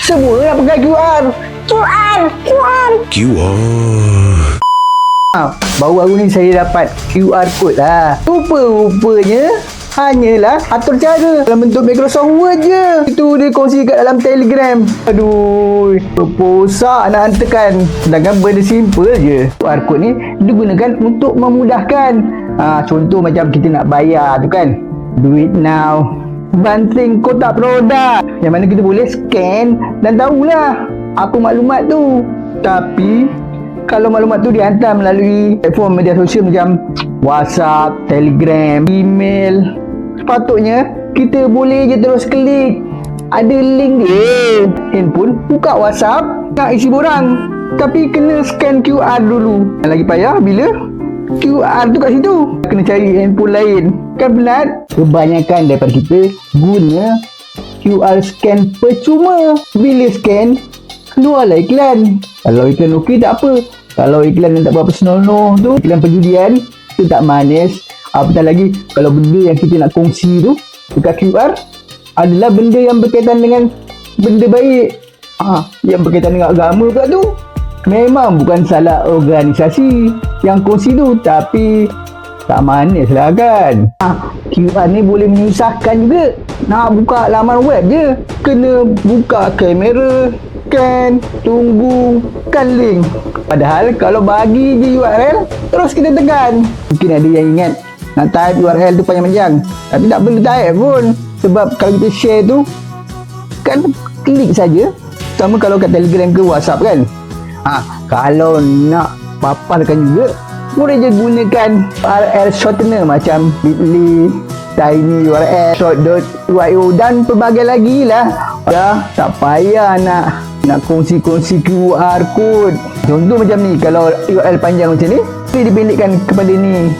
Semua nak pakai QR. Baru ni saya dapat QR code lah. Rupanya hanyalah atur cara dalam bentuk Microsoft Word je. Itu dia kongsi kat dalam Telegram. Aduh, berposak nak hantarkan. Sedangkan benda simple je. QR code ni digunakan untuk memudahkan. Contoh macam kita nak bayar tu kan, do it now, banting kotak produk, yang mana kita boleh scan dan tahulah apa maklumat tu. Tapi kalau maklumat tu dihantar melalui platform media sosial macam WhatsApp, Telegram, email, sepatutnya kita boleh je terus klik. Ada link dia. Handphone buka WhatsApp nak isi borang, tapi kena scan QR dulu. Lagi payah bila QR tu kat situ, kena cari handphone lain. Kan penat? Kebanyakan daripada kita guna QR scan percuma. Bila scan, keluarlah iklan. Kalau iklan okey tak apa. Kalau iklan yang tak berapa senonoh tu, iklan perjudian, tu tak manis. Apatah lagi kalau benda yang kita nak kongsi tu dekat QR adalah benda yang berkaitan dengan benda baik, yang berkaitan dengan agama pula tu. Memang bukan salah organisasi yang kongsi tu, tapi tak manis lah kan. QR ni boleh menyusahkan juga. Nak buka laman web je, kena buka kamera, scan, tunggu, kan link. Padahal kalau bagi je URL, terus kita tekan. Mungkin ada yang ingat nak type URL tu panjang-panjang, tapi tak perlu type pun. Sebab kalau kita share tu, kan klik saja. Sama kalau kat Telegram ke WhatsApp kan. Kalau nak paparkan juga, boleh je gunakan URL shortener macam bit.ly, tinyurl, short.io dan pelbagai lagi lah. Dah tak payah nak kongsi-kongsi QR code. Contoh macam ni, kalau URL panjang macam ni, boleh dipendekkan kepada ni.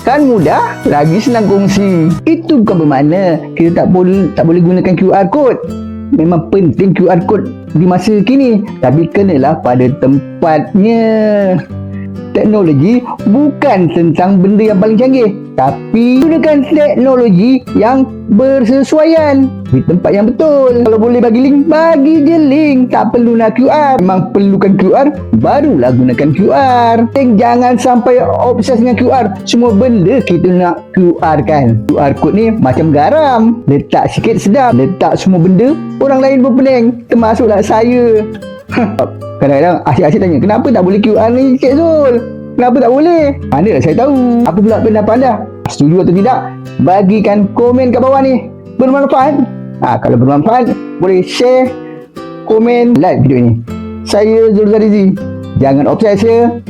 Kan mudah, lagi senang kongsi. Itu bukan bermakna kita tak boleh gunakan QR code. Memang penting QR code di masa kini, tapi kenalah pada tempatnya. Teknologi bukan tentang benda yang paling canggih, tapi gunakan teknologi yang bersesuaian di tempat yang betul. Kalau boleh bagi link, bagi je link. Tak perlu nak QR. Memang perlukan QR, barulah gunakan QR. Jangan sampai obses dengan QR. Semua benda kita nak QR kan. QR code ni macam garam, letak sikit sedap, letak semua benda orang lain pun pening, termasuklah saya. Kadang-kadang asyik-asyik tanya, kenapa tak boleh QR ni Cik Zul? Kenapa tak boleh? Manalah saya tahu. Apa pula pendapat anda? Setuju atau tidak? Bagikan komen kat bawah ni. Bermanfaat? Kalau bermanfaat, boleh share, komen, like video ni. Saya Zul Zarizi. Jangan obses ya.